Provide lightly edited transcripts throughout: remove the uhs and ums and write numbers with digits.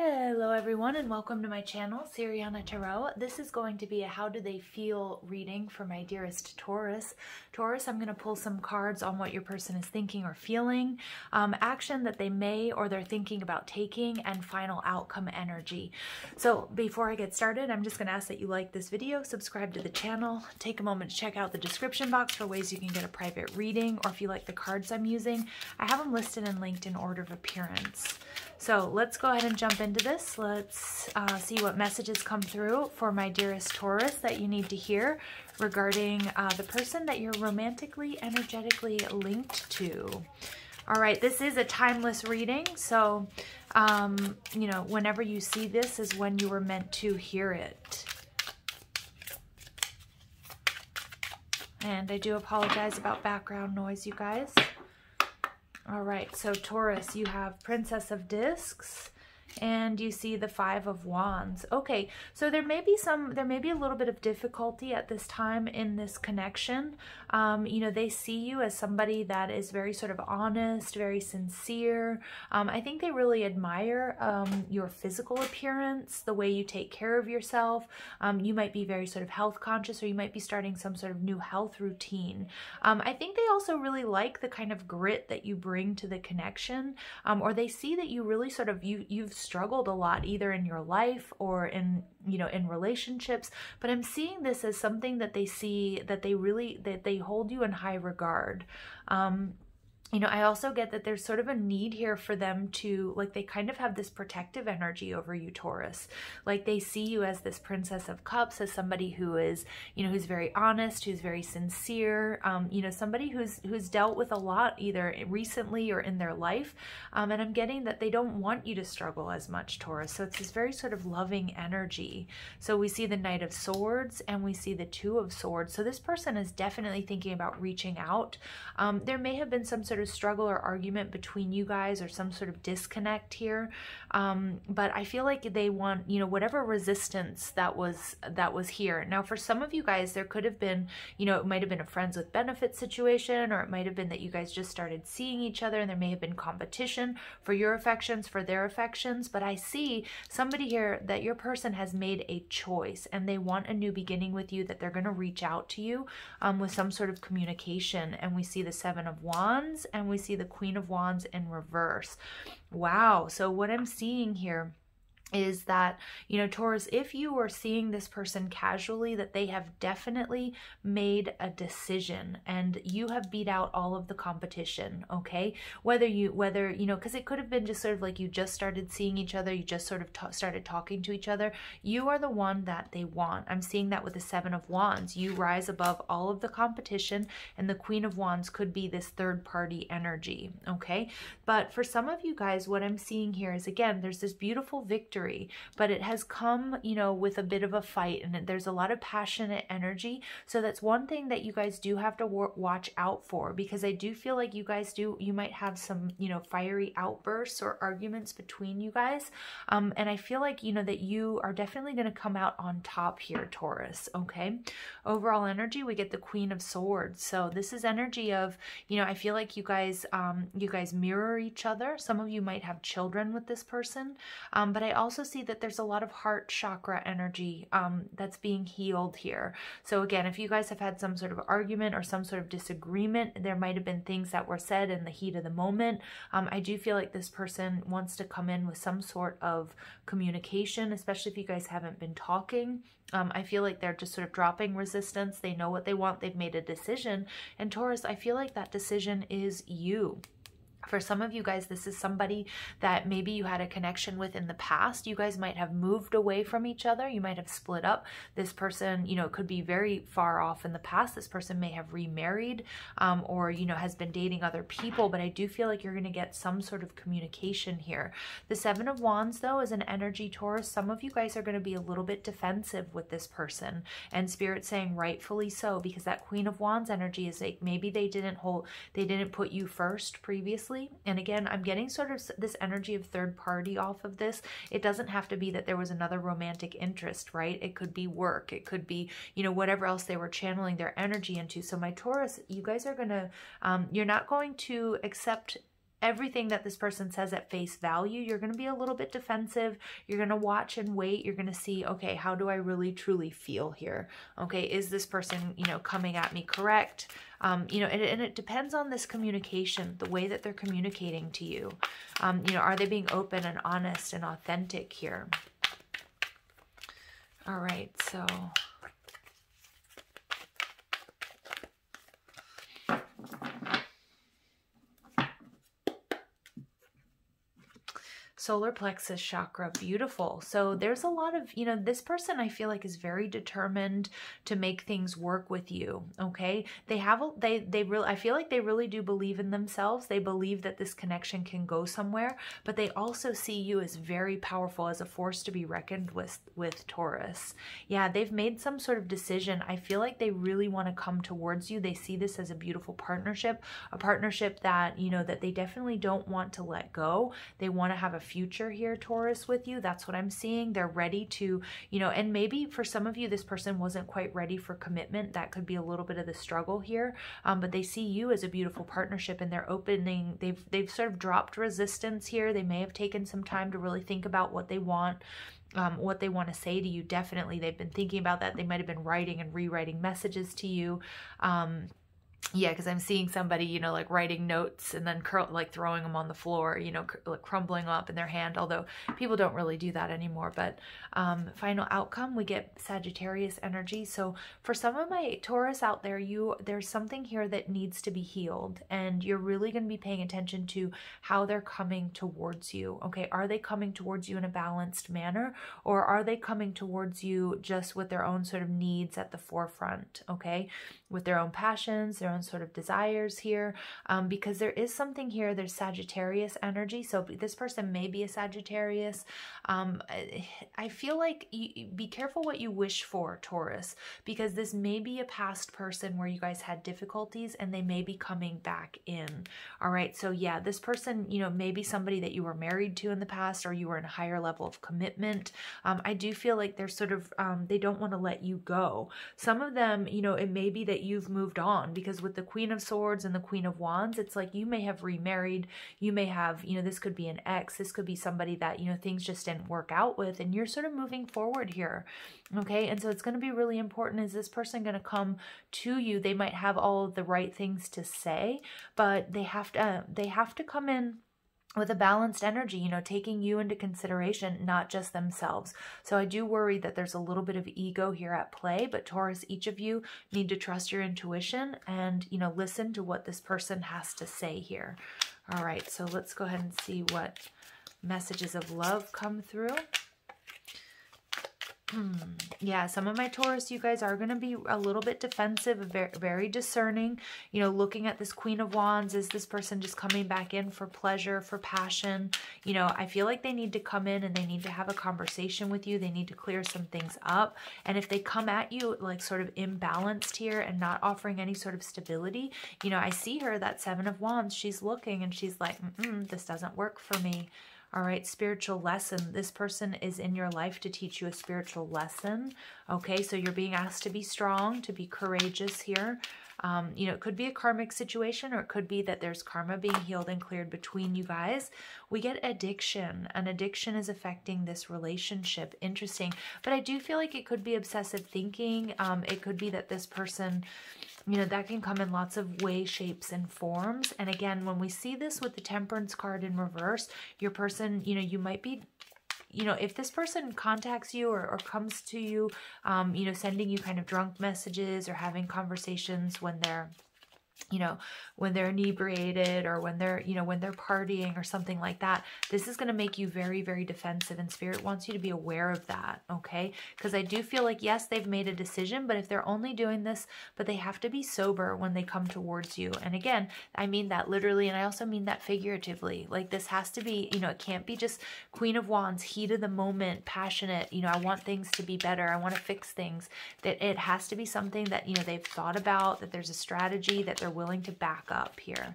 Hello everyone and welcome to my channel, Siriana Tarot. This is going to be a how do they feel reading for my dearest Taurus. Taurus, I'm going to pull some cards on what your person is thinking or feeling, action that they may or they're thinking about taking, and final outcome energy. So before I get started, I'm just going to ask that you like this video, subscribe to the channel, take a moment to check out the description box for ways you can get a private reading, or if you like the cards I'm using, I have them listed and linked in order of appearance. So let's go ahead and jump into this. Let's see what messages come through for my dearest Taurus that you need to hear regarding the person that you're romantically, energetically linked to. All right, this is a timeless reading, so, you know, whenever you see this is when you were meant to hear it. And I do apologize about background noise, you guys. All right, so Taurus, you have Princess of Discs, and you see the Five of Wands. Okay, so there may be a little bit of difficulty at this time in this connection. You know, they see you as somebody that is very sort of honest, very sincere. I think they really admire your physical appearance, the way you take care of yourself. You might be very sort of health conscious, or you might be starting some sort of new health routine. I think they also really like the kind of grit that you bring to the connection, or they see that you really sort of, you've struggled a lot either in your life or in, you know, in relationships, but I'm seeing this as something that they see, that they hold you in high regard. You know, I also get that there's sort of a need here for them to, like, they kind of have this protective energy over you, Taurus. Like, they see you as this Princess of Cups, as somebody who is, you know, who's very honest, who's very sincere, you know, somebody who's dealt with a lot either recently or in their life. And I'm getting that they don't want you to struggle as much, Taurus. So it's this very sort of loving energy. So we see the Knight of Swords and we see the Two of Swords. So this person is definitely thinking about reaching out. There may have been some sort of struggle or argument between you guys, or some sort of disconnect here, but I feel like they want, you know, whatever resistance that was here. Now for some of you guys, there could have been, you know, it might have been a friends with benefits situation, or it might have been that you guys just started seeing each other and there may have been competition for your affections, for their affections. But I see somebody here that your person has made a choice and they want a new beginning with you, that they're going to reach out to you with some sort of communication. And we see the Seven of Wands and we see the Queen of Wands in reverse. Wow. So what I'm seeing here is that, you know, Taurus, if you were seeing this person casually, that they have definitely made a decision and you have beat out all of the competition, okay? Whether you know, because it could have been just sort of like you just started seeing each other, you just sort of started talking to each other. You are the one that they want. I'm seeing that with the Seven of Wands. You rise above all of the competition, and the Queen of Wands could be this third party energy, okay? But for some of you guys, what I'm seeing here is, again, there's this beautiful victory, but it has come, you know, with a bit of a fight, and there's a lot of passionate energy. So that's one thing that you guys do have to watch out for, because I do feel like you guys you might have some, you know, fiery outbursts or arguments between you guys. And I feel like, you know, that you are definitely going to come out on top here, Taurus, okay? Overall energy, we get the Queen of Swords. So this is energy of, you know, I feel like you guys mirror each other. Some of you might have children with this person, but I also see that there's a lot of heart chakra energy that's being healed here. So again, if you guys have had some sort of argument or some sort of disagreement, there might have been things that were said in the heat of the moment. I do feel like this person wants to come in with some sort of communication, especially if you guys haven't been talking. I feel like they're just sort of dropping resistance. They know what they want. They've made a decision. And Taurus, I feel like that decision is you. For some of you guys, this is somebody that maybe you had a connection with in the past. You guys might have moved away from each other. You might have split up. This person, you know, could be very far off in the past. This person may have remarried or, you know, has been dating other people. But I do feel like you're going to get some sort of communication here. The Seven of Wands, though, is an energy, Taurus. Some of you guys are going to be a little bit defensive with this person. And Spirit saying rightfully so, because that Queen of Wands energy is like maybe they didn't put you first previously. And again, I'm getting sort of this energy of third party off of this. It doesn't have to be that there was another romantic interest, right? It could be work. It could be, you know, whatever else they were channeling their energy into. So my Taurus, you guys are going to, you're not going to accept everything that this person says at face value. You're going to be a little bit defensive. You're going to watch and wait. You're going to see, okay, how do I really truly feel here? Okay, is this person, you know, coming at me correct? You know, and it depends on this communication, the way that they're communicating to you. You know, are they being open and honest and authentic here? All right, so... solar plexus chakra, beautiful. So there's a lot of, you know, this person I feel like is very determined to make things work with you. Okay, they have they really, I feel like they really do believe in themselves. They believe that this connection can go somewhere, but they also see you as very powerful, as a force to be reckoned with Taurus. Yeah, they've made some sort of decision. I feel like they really want to come towards you. They see this as a beautiful partnership, a partnership that, you know, that they definitely don't want to let go. They want to have a future here, Taurus, with you. That's what I'm seeing. They're ready to, you know, and maybe for some of you, this person wasn't quite ready for commitment. That could be a little bit of the struggle here. But they see you as a beautiful partnership, and they're opening, they've sort of dropped resistance here. They may have taken some time to really think about what they want. What they want to say to you. Definitely, they've been thinking about that. They might have been writing and rewriting messages to you. Yeah, because I'm seeing somebody, you know, like writing notes and then like throwing them on the floor, you know, like crumbling up in their hand, although people don't really do that anymore. But final outcome, we get Sagittarius energy. So for some of my Taurus out there, there's something here that needs to be healed, and you're really going to be paying attention to how they're coming towards you. Okay, are they coming towards you in a balanced manner, or are they coming towards you just with their own sort of needs at the forefront? Okay, with their own passions, their own sort of desires here, because there is something here. There's Sagittarius energy, so this person may be a Sagittarius. I feel like be careful what you wish for, Taurus, because this may be a past person where you guys had difficulties and they may be coming back in. All right, so yeah, this person, you know, may be somebody that you were married to in the past, or you were in a higher level of commitment. I do feel like they're sort of, they don't want to let you go. Some of them, you know, it may be that you've moved on, because with the Queen of Swords and the Queen of Wands, it's like you may have remarried, you may have, you know, this could be an ex, this could be somebody that, you know, things just didn't work out with, and you're sort of moving forward here. Okay, and so it's going to be really important. Is this person going to come to you? They might have all of the right things to say, but they have to come in with a balanced energy, you know, taking you into consideration, not just themselves. So I do worry that there's a little bit of ego here at play, but Taurus, each of you need to trust your intuition and, you know, listen to what this person has to say here. All right, so let's go ahead and see what messages of love come through. Yeah, some of my Taurus, you guys are going to be a little bit defensive, very discerning, you know, looking at this Queen of Wands. Is this person just coming back in for pleasure, for passion? You know, I feel like they need to come in and they need to have a conversation with you. They need to clear some things up. And if they come at you like sort of imbalanced here and not offering any sort of stability, you know, I see her, that Seven of Wands, she's looking and she's like, this doesn't work for me. All right, spiritual lesson. This person is in your life to teach you a spiritual lesson. Okay, so you're being asked to be strong, to be courageous here. You know, it could be a karmic situation, or it could be that there's karma being healed and cleared between you guys. We get addiction. An addiction is affecting this relationship. Interesting. But I do feel like it could be obsessive thinking. It could be that this person, you know, that can come in lots of ways, shapes, and forms. And again, when we see this with the Temperance card in reverse, your person, you know, you might be, you know, if this person contacts you or comes to you, you know, sending you kind of drunk messages or having conversations when they're, you know, when they're inebriated or when they're, you know, when they're partying or something like that, this is going to make you very, very defensive, and Spirit wants you to be aware of that, okay? Because I do feel like, yes, they've made a decision, but if they're only doing this, but they have to be sober when they come towards you. And again, I mean that literally, and I also mean that figuratively. Like, this has to be, you know, it can't be just Queen of Wands, heat of the moment, passionate, you know, I want things to be better, I want to fix things. That it has to be something that, you know, they've thought about, that there's a strategy, that they're willing to back up here.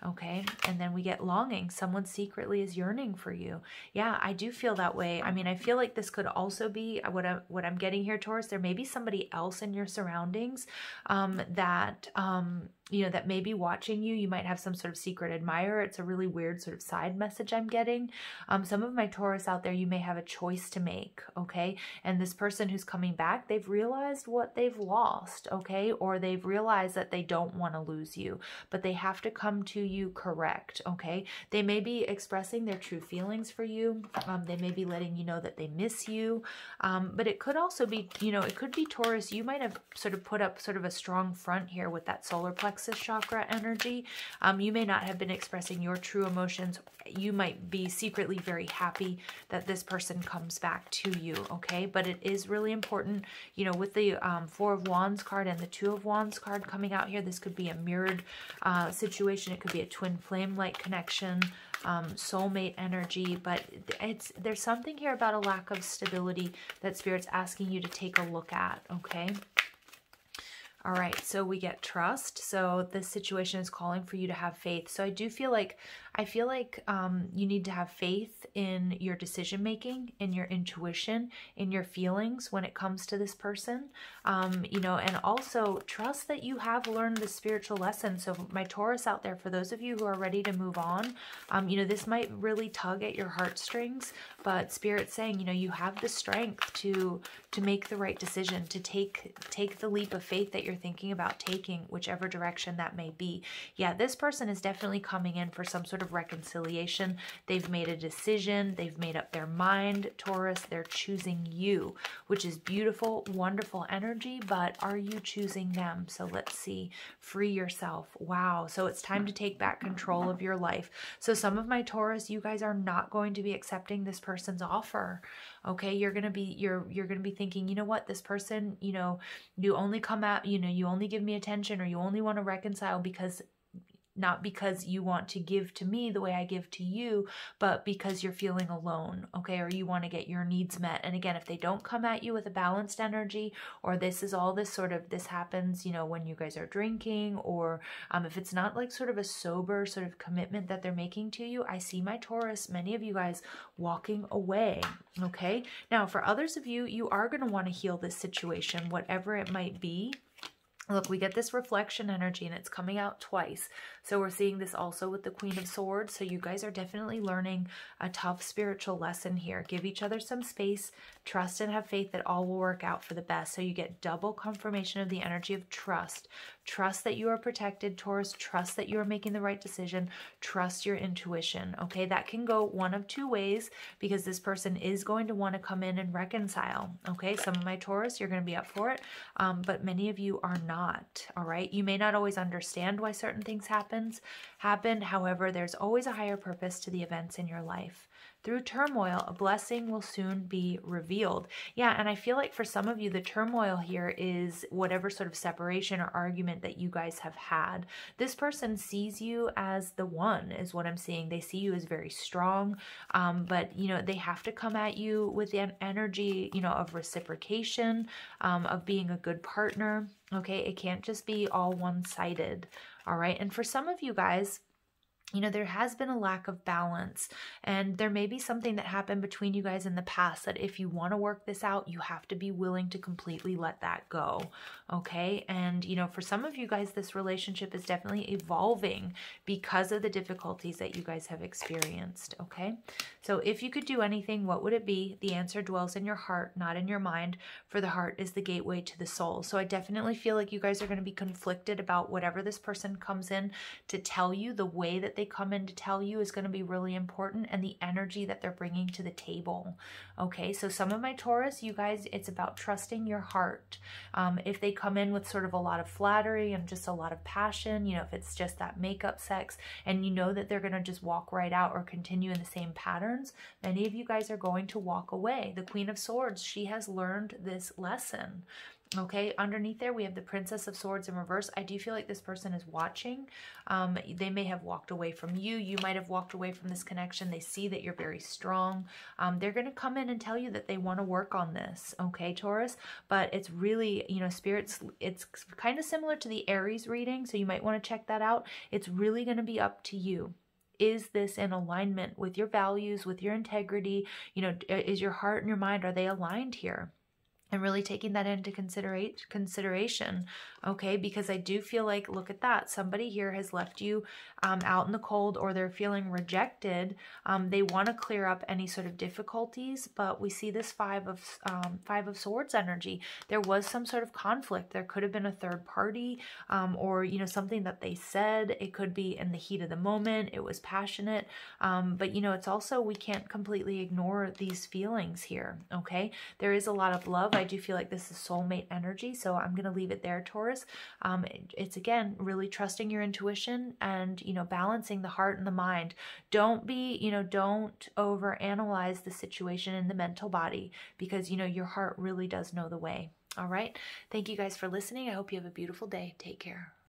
Okay, and then we get longing. Someone secretly is yearning for you. Yeah, I do feel that way. I mean, I feel like this could also be what I'm getting here, Taurus. There may be somebody else in your surroundings that you know, that may be watching you. You might have some sort of secret admirer. It's a really weird sort of side message I'm getting. Some of my Taurus out there, you may have a choice to make, okay? And this person who's coming back, they've realized what they've lost, okay? Or they've realized that they don't want to lose you, but they have to come to you correct, okay? They may be expressing their true feelings for you. They may be letting you know that they miss you. But it could also be, you know, it could be Taurus. You might have sort of put up sort of a strong front here with that solar plexus chakra energy. You may not have been expressing your true emotions. You might be secretly very happy that this person comes back to you, okay? But it is really important, you know, with the Four of Wands card and the Two of Wands card coming out here, this could be a mirrored situation. It could be a twin flame-like connection, soulmate energy, but there's something here about a lack of stability that Spirit's asking you to take a look at, okay? All right, so we get trust. So this situation is calling for you to have faith. So I feel like you need to have faith in your decision making, in your intuition, in your feelings when it comes to this person. You know, and also trust that you have learned the spiritual lesson. So my Taurus out there, for those of you who are ready to move on, you know, this might really tug at your heartstrings, but Spirit's saying, you know, you have the strength to make the right decision, to take the leap of faith that you're thinking about taking, whichever direction that may be. Yeah, this person is definitely coming in for some sort of reconciliation. They've made a decision. They've made up their mind. Taurus, they're choosing you, which is beautiful, wonderful energy, but are you choosing them? So let's see. Free yourself. Wow. So it's time to take back control of your life. So some of my Taurus, you guys are not going to be accepting this person's offer. Okay, you're gonna be thinking, you know what, this person, you know, you only come out, you know, you only give me attention, or you only want to reconcile because, not because you want to give to me the way I give to you, but because you're feeling alone, okay? Or you want to get your needs met. And again, if they don't come at you with a balanced energy, or this happens, you know, when you guys are drinking, or if it's not like sort of a sober sort of commitment that they're making to you, I see my Taurus, many of you guys walking away, okay? Now, for others of you, you are going to want to heal this situation, whatever it might be. Look, we get this reflection energy and it's coming out twice. So we're seeing this also with the Queen of Swords. So you guys are definitely learning a tough spiritual lesson here. Give each other some space, trust and have faith that all will work out for the best. So you get double confirmation of the energy of trust. Trust that you are protected, Taurus. Trust that you are making the right decision. Trust your intuition, okay? That can go one of two ways, because this person is going to want to come in and reconcile, okay? Some of my Taurus, you're going to be up for it, but many of you are not, all right? You may not always understand why certain things happened. However, there's always a higher purpose to the events in your life. Through turmoil, a blessing will soon be revealed. Yeah, and I feel like for some of you, the turmoil here is whatever sort of separation or argument that you guys have had. This person sees you as the one, is what I'm seeing. They see you as very strong, but, you know, they have to come at you with the energy, you know, of reciprocation, of being a good partner, okay? It can't just be all one-sided, all right? And for some of you guys, you know, there has been a lack of balance, and there may be something that happened between you guys in the past that if you want to work this out, you have to be willing to completely let that go, okay? And, you know, for some of you guys, this relationship is definitely evolving because of the difficulties that you guys have experienced, okay? So if you could do anything, what would it be? The answer dwells in your heart, not in your mind, for the heart is the gateway to the soul. So I definitely feel like you guys are going to be conflicted about whatever this person comes in to tell you. The way that they come in to tell you is going to be really important, and the energy that they're bringing to the table, okay? So some of my Taurus, you guys, it's about trusting your heart. If they come in with sort of a lot of flattery and just a lot of passion, you know, if it's just that makeup sex and you know that they're going to just walk right out or continue in the same patterns, many of you guys are going to walk away. The Queen of Swords, she has learned this lesson. Okay, underneath there, we have the Princess of Swords in reverse. I do feel like this person is watching. They may have walked away from you. You might have walked away from this connection. They see that you're very strong. They're going to come in and tell you that they want to work on this. Okay, Taurus, but it's really, you know, spirits, it's kind of similar to the Aries reading, so you might want to check that out. It's really going to be up to you. Is this in alignment with your values, with your integrity? You know, is your heart and your mind, are they aligned here? and really taking that into consideration, okay? Because I do feel like, look at that. Somebody here has left you out in the cold, or they're feeling rejected. They want to clear up any sort of difficulties, but we see this Five of Swords energy. There was some sort of conflict. There could have been a third party, or, you know, something that they said. It could be in the heat of the moment. It was passionate. But, you know, it's also, we can't completely ignore these feelings here, okay? There is a lot of love. I do feel like this is soulmate energy, so I'm going to leave it there, Taurus. It's, again, really trusting your intuition and, you know, balancing the heart and the mind. Don't be, you know, don't overanalyze the situation in the mental body, because, you know, your heart really does know the way. All right. Thank you guys for listening. I hope you have a beautiful day. Take care.